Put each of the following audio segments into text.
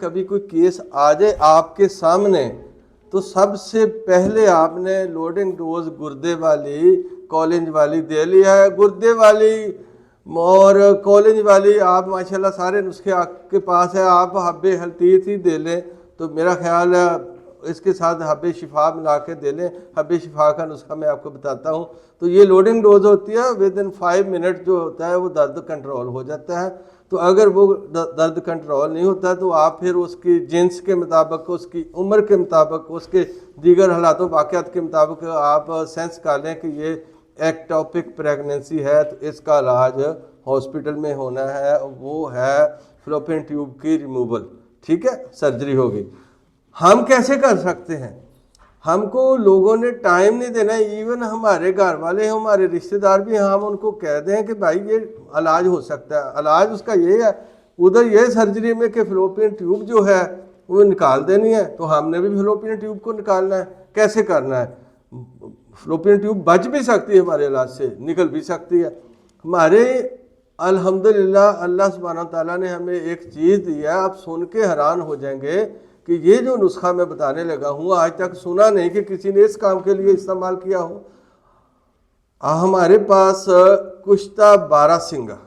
कभी कोई केस आ जाए आपके सामने तो सबसे पहले आपने लोडिंग डोज गुर्दे वाली कॉलेज वाली दे लिया है। गुर्दे वाली और कॉलेज वाली आप माशाल्लाह सारे नुस्खे आपके पास है, आप हब्बे हल्तीत ही दे लें तो मेरा ख्याल है इसके साथ हब्बे शिफा मिला के दे लें। हब्बे शिफा का नुस्खा मैं आपको बताता हूँ। तो ये लोडिंग डोज होती है, विद इन 5 मिनट जो होता है वो दर्द कंट्रोल हो जाता है। तो अगर वो दर्द कंट्रोल नहीं होता तो आप फिर उसकी जिन्स के मुताबिक, उसकी उम्र के मुताबिक, उसके दीगर हालातों वाक़यात के मुताबिक आप सेंस कर लें कि ये एक्टोपिक प्रेगनेंसी है तो इसका इलाज हॉस्पिटल में होना है, वो है फ्लोपियन ट्यूब की रिमूवल। ठीक है, सर्जरी होगी। हम कैसे कर सकते हैं? हमको लोगों ने टाइम नहीं देना। इवन हमारे घर वाले, हमारे रिश्तेदार भी, हम उनको कह दें कि भाई ये इलाज हो सकता है, इलाज उसका ये है, उधर ये सर्जरी में कि फ्लोपियन ट्यूब जो है वो निकाल देनी है, तो हमने भी फ्लोपियन ट्यूब को निकालना है। कैसे करना है? फ्लोपियन ट्यूब बच भी सकती है हमारे इलाज से, निकल भी सकती है। हमारे अल्हम्दुलिल्लाह अल्लाह सुब्हानहू तआला ने हमें एक चीज़ दी है, आप सुन के हैरान हो जाएंगे कि ये जो नुस्खा मैं बताने लगा हूँ आज तक सुना नहीं कि किसी ने इस काम के लिए इस्तेमाल किया हो। हमारे पास कुश्ता बारासिंगा,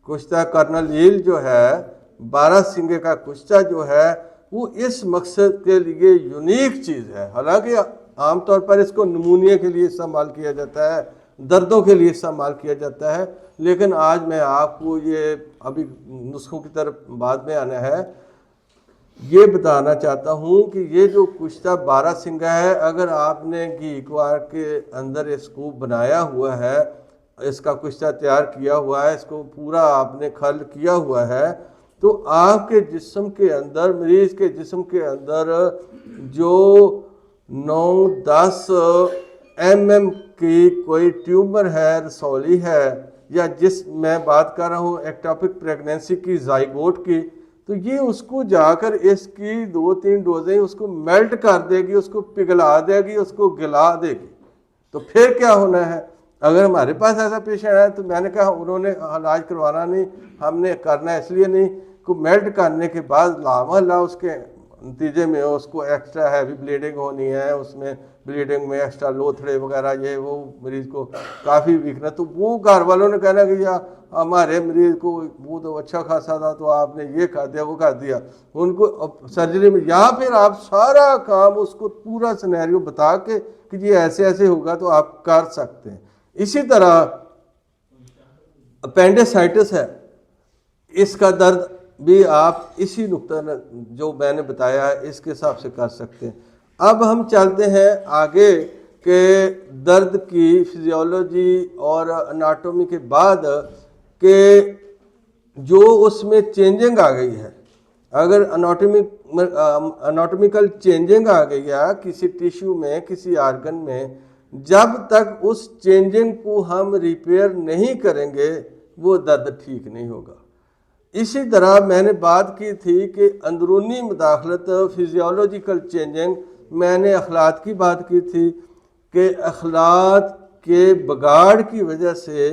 कुश्ता कर्नल ईल जो है, बारासिंगे का कुश्ता जो है वो इस मकसद के लिए यूनिक चीज़ है। हालांकि आमतौर पर इसको नमूनिया के लिए इस्तेमाल किया जाता है, दर्दों के लिए इस्तेमाल किया जाता है, लेकिन आज मैं आपको ये अभी नुस्खों की तरफ बाद में आना है, ये बताना चाहता हूँ कि ये जो कुश्ता बारासिंगा है, अगर आपने घी क्वार के अंदर इसको बनाया हुआ है, इसका कुश्ता तैयार किया हुआ है, इसको पूरा आपने खल किया हुआ है, तो आपके जिस्म के अंदर, मरीज़ के जिस्म के अंदर जो 9-10 mm की कोई ट्यूमर है, रसौली है, या जिस मैं बात कर रहा हूँ एक्टोपिक प्रेगनेंसी की, जाइगोट की, तो ये उसको जाकर इसकी 2-3 डोजें उसको मेल्ट कर देगी, उसको पिघला देगी, उसको गिला देगी। तो फिर क्या होना है? अगर हमारे पास ऐसा पेशेंट है तो मैंने कहा उन्होंने इलाज करवाना नहीं, हमने करना इसलिए नहीं को मेल्ट करने के बाद लामहल्ला उसके नतीजे में उसको एक्स्ट्रा हैवी ब्लीडिंग होनी है, उसमें ब्लीडिंग में एक्स्ट्रा लोथड़े वगैरह, ये वो मरीज़ को काफ़ी वीकनेस, तो वो घर वालों ने कहना कि यार हमारे मरीज़ को वो तो अच्छा खासा था तो आपने ये कर दिया, वो कर दिया उनको सर्जरी में। या फिर आप सारा काम उसको पूरा सिनेरियो बता के कि ये ऐसे ऐसे होगा तो आप कर सकते हैं। इसी तरह अपेंडिसाइटिस है, इसका दर्द भी आप इसी नुक्ता जो मैंने बताया है इसके हिसाब से कर सकते हैं। अब हम चलते हैं आगे के दर्द की फिजियोलॉजी और एनाटॉमी के बाद के जो उसमें चेंजिंग आ गई है। अगर एनाटॉमिकल चेंजिंग आ गई है किसी टिश्यू में, किसी आर्गन में, जब तक उस चेंजिंग को हम रिपेयर नहीं करेंगे वो दर्द ठीक नहीं होगा। इसी तरह मैंने बात की थी कि अंदरूनी मुदाखलत, फिजियोलॉजिकल चेंजिंग, मैंने अखलात की बात की थी कि अखलात के बगाड़ की वजह से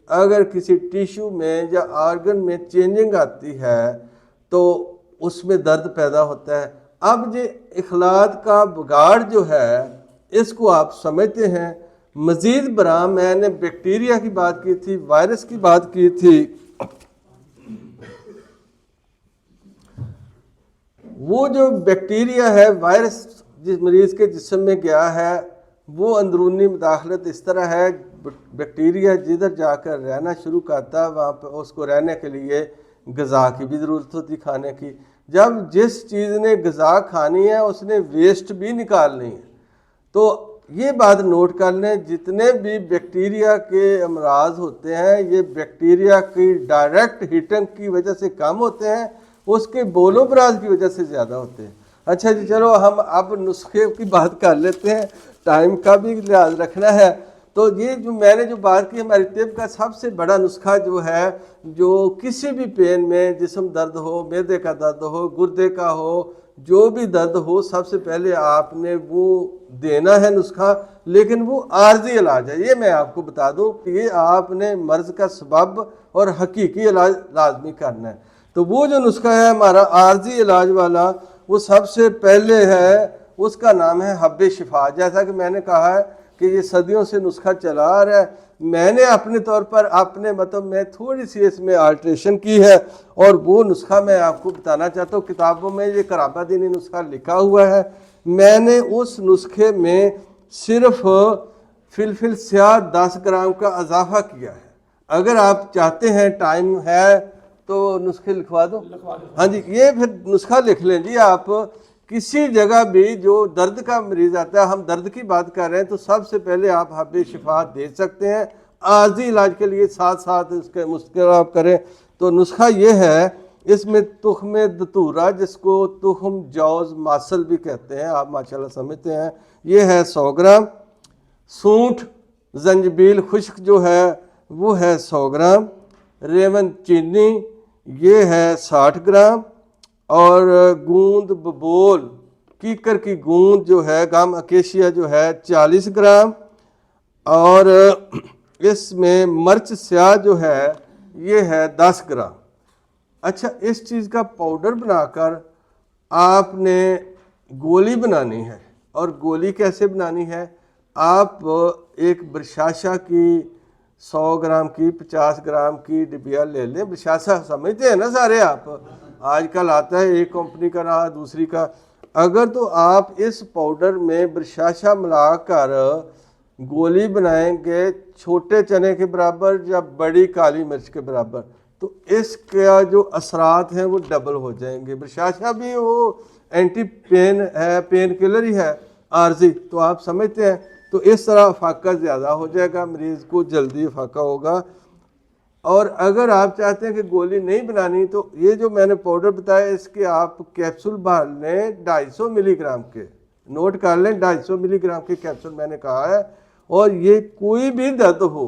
अगर किसी टिश्यू में या आर्गन में चेंजिंग आती है तो उसमें दर्द पैदा होता है। अब ये अखलात का बगाड़ जो है इसको आप समझते हैं। मज़ीद बरा मैंने बैक्टीरिया की बात की थी, वायरस की बात की थी। वो जो बैक्टीरिया है, वायरस जिस मरीज़ के जिस्म में गया है, वो अंदरूनी मुदाखलत इस तरह है, बैक्टीरिया जिधर जाकर रहना शुरू करता है वहाँ पर उसको रहने के लिए ग़िज़ा की भी ज़रूरत होती, खाने की। जब जिस चीज़ ने ग़िज़ा खानी है उसने वेस्ट भी निकालनी है। तो ये बात नोट कर लें, जितने भी बैक्टीरिया के अमराज होते हैं ये बैक्टीरिया की डायरेक्ट हीटिंग की वजह से कम होते हैं, उसके बोलो बराज की वजह से ज़्यादा होते हैं। अच्छा जी, चलो हम अब नुस्खे की बात कर लेते हैं, टाइम का भी लिहाज रखना है। तो ये जो मैंने जो बात की, हमारी तिब का सबसे बड़ा नुस्खा जो है, जो किसी भी पेन में, जिस्म दर्द हो, मैदे का दर्द हो, गुर्दे का हो, जो भी दर्द हो, सबसे पहले आपने वो देना है नुस्खा, लेकिन वो आर्जी इलाज है। ये मैं आपको बता दूं, ये आपने मर्ज़ का सबब और हकीकी इलाज लाजमी करना है। तो वो जो नुस्खा है हमारा आर्जी इलाज वाला, वो सबसे पहले है, उसका नाम है हब्बे शिफा। जैसा कि मैंने कहा है कि ये सदियों से नुस्खा चला आ रहा है, मैंने अपने तौर पर अपने मतलब में थोड़ी सी इसमें अल्ट्रेशन की है, और वो नुस्खा मैं आपको बताना चाहता हूँ। किताबों में ये कराबादीनी नुस्खा लिखा हुआ है, मैंने उस नुस्खे में सिर्फ फिलफिल स्याह 10 ग्राम का इजाफा किया है। अगर आप चाहते हैं, टाइम है, तो नुस्खे लिखवा दो। हाँ जी, ये फिर नुस्खा लिख लें जी आप। किसी जगह भी जो दर्द का मरीज आता है, हम दर्द की बात कर रहे हैं, तो सबसे पहले आप हब्बे शिफा दे सकते हैं आर्जी इलाज के लिए, साथ साथ इसके मुश्किल आप करें। तो नुस्खा ये है, इसमें तुख्म दतूरा, जिसको तुख्म जौज मासल भी कहते हैं, आप माशाल्लाह समझते हैं, ये है 100 ग्राम। सूंठ जंजबील खुश्क जो है वो है 100 ग्राम। रेवन चीनी ये है 60 ग्राम। और गूंद बबोल कीकर की गूंद जो है, गाम अकेशिया जो है 40 ग्राम। और इसमें मर्च स्याह जो है ये है 10 ग्राम। अच्छा, इस चीज़ का पाउडर बनाकर आपने गोली बनानी है। और गोली कैसे बनानी है? आप एक बरशाशा की 100 ग्राम की, 50 ग्राम की डिबिया ले लें। बरशाशा समझते हैं ना सारे आप, आजकल आता है एक कंपनी का ना दूसरी का। अगर तो आप इस पाउडर में बरशाशा मिलाकर गोली बनाएंगे छोटे चने के बराबर या बड़ी काली मिर्च के बराबर, तो इसका जो असरात हैं वो डबल हो जाएंगे। बरशाशा भी वो एंटी पेन है, पेन किलर ही है आर्जी, तो आप समझते हैं। तो इस तरह फाका ज़्यादा हो जाएगा, मरीज़ को जल्दी फाका होगा। और अगर आप चाहते हैं कि गोली नहीं बनानी, तो ये जो मैंने पाउडर बताया, इसके आप कैप्सूल भर लें 250 मिलीग्राम के, नोट कर लें 250 मिलीग्राम के कैप्सूल मैंने कहा है। और ये कोई भी दर्द हो,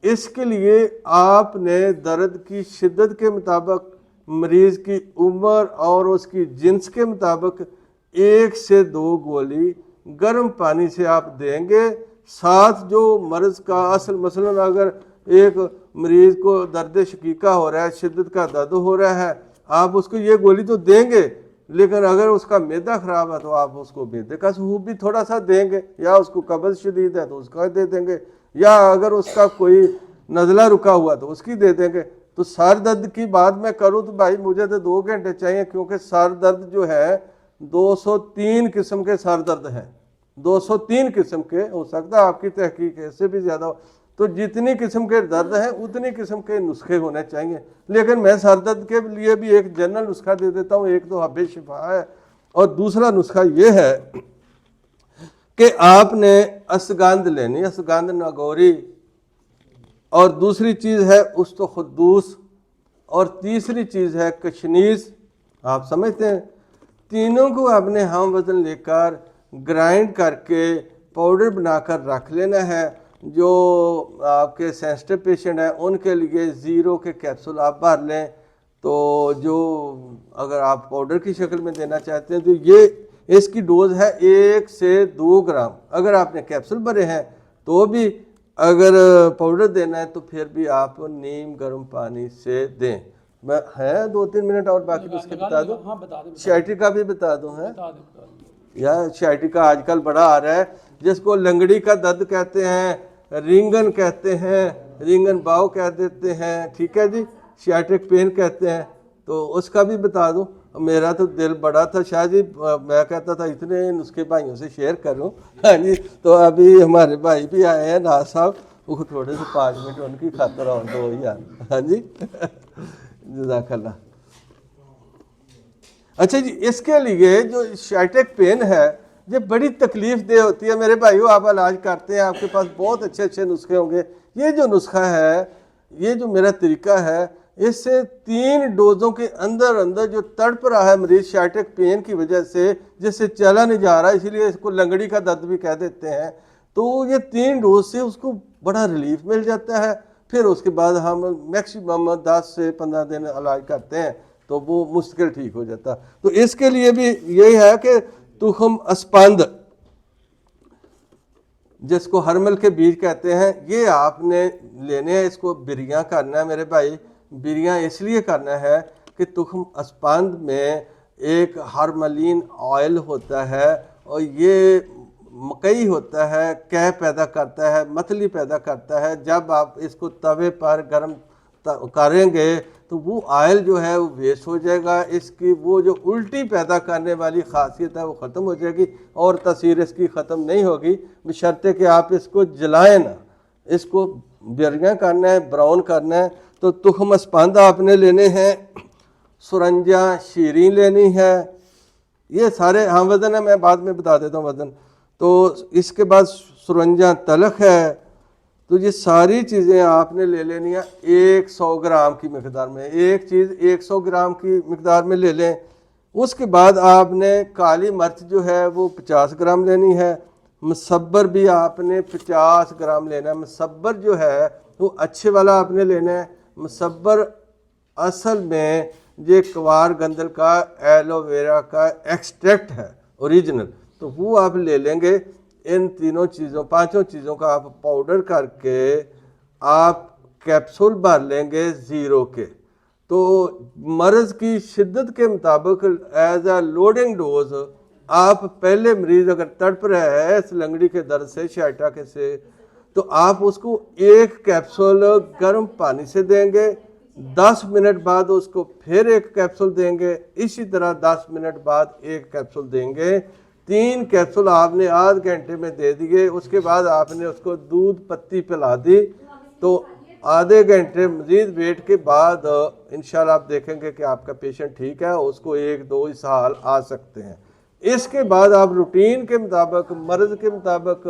इसके लिए आपने दर्द की शिद्दत के मुताबिक, मरीज़ की उम्र और उसकी जिन्स के मुताबिक 1 से 2 गोली गर्म पानी से आप देंगे। साथ जो मर्ज़ का असल मसलन, अगर एक मरीज़ को दर्द शकीका हो रहा है, शिद्दत का दर्द हो रहा है, आप उसको ये गोली तो देंगे, लेकिन अगर उसका मैदा ख़राब है तो आप उसको मैदे का सूप भी थोड़ा सा देंगे, या उसको कब्ज़ शदीद है तो उसका दे देंगे, या अगर उसका कोई नज़ला रुका हुआ तो उसकी दे देंगे। तो सर दर्द की बात मैं करूँ तो भाई मुझे तो 2 घंटे चाहिए, क्योंकि सर दर्द जो है 203 किस्म के सर दर्द हैं, 203 किस्म के, हो सकता है आपकी तहकीक इससे भी ज़्यादा हो। तो जितनी किस्म के दर्द हैं उतनी किस्म के नुस्खे होने चाहिए। लेकिन मैं सर दर्द के लिए भी एक जनरल नुस्खा दे देता हूँ। एक तो हब्बे शिफा है, और दूसरा नुस्खा ये है कि आपने असगंध लेनी, असगंध नागौरी, और दूसरी चीज़ है उस्तो खुद्दूस, और तीसरी चीज़ है कशनीज़। आप समझते हैं, तीनों को आपने हम वज़न लेकर ग्राइंड करके पाउडर बनाकर रख लेना है। जो आपके सेंसिटिव पेशेंट हैं उनके लिए 0 के कैप्सूल आप भर लें। तो जो अगर आप पाउडर की शक्ल में देना चाहते हैं, तो ये इसकी डोज है 1 से 2 ग्राम। अगर आपने कैप्सूल भरे हैं तो भी, अगर पाउडर देना है तो फिर भी आप नीम गर्म पानी से दें। मैं है 2-3 मिनट और बाकी उसके बता दो। शाइटी का भी बता दो है या शाइटी का आजकल बड़ा आ रहा है, जिसको लंगड़ी का दर्द कहते हैं, रिंगन कहते हैं, रिंगन बाव कह देते हैं, ठीक है जी, शाइटिक पेन कहते हैं, तो उसका भी बता दूं। मेरा तो दिल बड़ा था शाह जी, मैं कहता था इतने नुस्खे भाइयों से शेयर करूं। हाँ जी, तो अभी हमारे भाई भी आए हैं नाज साहब, वो थोड़े से 5 मिनट उनकी खातर और दो यार। हाँ जी जज़ाकल्लाह। अच्छा जी, इसके लिए जो शाइटिक पेन है ये बड़ी तकलीफ दे होती है। मेरे भाइयों, आप इलाज करते हैं, आपके पास बहुत अच्छे अच्छे नुस्खे होंगे। ये जो नुस्खा है, ये जो मेरा तरीका है, इससे 3 डोजों के अंदर अंदर जो तड़प रहा है मरीज शाइटिक पेन की वजह से, जिससे चला नहीं जा रहा, इसीलिए इसको लंगड़ी का दर्द भी कह देते हैं, तो ये 3 डोज से उसको बड़ा रिलीफ मिल जाता है। फिर उसके बाद हम मैक्सिमम 10 से 15 दिन इलाज करते हैं तो वो मुश्किल ठीक हो जाता। तो इसके लिए भी यही है कि तुखम अस्पंद, जिसको हरमल के बीज कहते हैं, ये आपने लेने हैं। इसको बिरियां करना है मेरे भाई। बिरियां इसलिए करना है कि तुखम अस्पंद में एक हार्मलिन ऑयल होता है और ये मकई होता है, कह पैदा करता है, मतली पैदा करता है। जब आप इसको तवे पर गर्म करेंगे तो वो ऑयल जो है वो वेस्ट हो जाएगा, इसकी वो जो उल्टी पैदा करने वाली खासियत है वो ख़त्म हो जाएगी और तसीर इसकी ख़त्म नहीं होगी, बशर्ते कि आप इसको जलाएं ना। इसको बिरगा करना है, ब्राउन करना है। तो तुखम अस्पंद आपने लेने हैं, सुरंजा शीरी लेनी है, ये सारे हाँ वज़न है, मैं बाद में बता देता हूँ वज़न। तो इसके बाद सुरंजा तलख है। तो ये सारी चीज़ें आपने ले लेनी है 100 ग्राम की मकदार में। एक चीज़ 100 ग्राम की मकदार में ले लें। उसके बाद आपने काली मिर्च जो है वो 50 ग्राम लेनी है। मसब्बर भी आपने 50 ग्राम लेना है। मसब्बर जो है वो अच्छे वाला आपने लेना है। मसब्बर असल में ये कवार गंदल का एलोवेरा का एक्सट्रैक्ट है ओरिजिनल, तो वो आप ले लेंगे। इन तीनों चीज़ों, पांचों चीज़ों का आप पाउडर करके आप कैप्सूल भर लेंगे 0 के। तो मर्ज़ की शिद्दत के मुताबिक एज आ लोडिंग डोज आप पहले मरीज़ अगर तड़प रहा है इस लंगड़ी के दर्द से, शाइटा से, तो आप उसको एक कैप्सूल गर्म पानी से देंगे, 10 मिनट बाद उसको फिर एक कैप्सूल देंगे, इसी तरह 10 मिनट बाद एक कैप्सूल देंगे। 3 कैप्सूल आपने आध घंटे में दे दिए। उसके बाद आपने उसको दूध पत्ती पिला दी। तो आधे घंटे मज़ीद वेट के बाद इंशाल्लाह आप देखेंगे कि आपका पेशेंट ठीक है, उसको 1-2 इसहाल आ सकते हैं। इसके बाद आप रूटीन के मुताबिक, मर्ज़ के मुताबिक,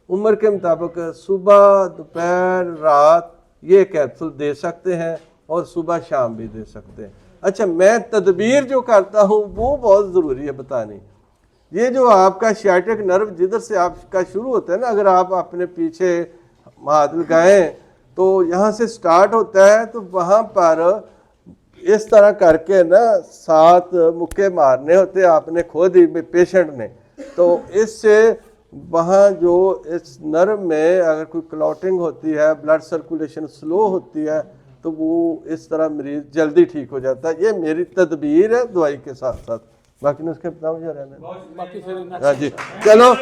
उम्र के मुताबिक सुबह, दोपहर, रात ये कैप्सूल दे सकते हैं और सुबह शाम भी दे सकते हैं। अच्छा, मैं तदबीर जो करता हूँ वो बहुत ज़रूरी है बतानी। ये जो आपका शाइटिक नर्व जिधर से आपका शुरू होता है ना, अगर आप अपने पीछे हाथ लगाएं तो यहाँ से स्टार्ट होता है, तो वहाँ पर इस तरह करके ना 7 मुक्के मारने होते हैं आपने खुद ही, पेशेंट ने। तो इससे वहाँ जो इस नर्व में अगर कोई क्लॉटिंग होती है, ब्लड सर्कुलेशन स्लो होती है, तो वो इस तरह मरीज जल्दी ठीक हो जाता है। ये मेरी तदबीर है दवाई के साथ साथ, बाकी उसके बताओ मुझे रहना। हाँ जी, चलो।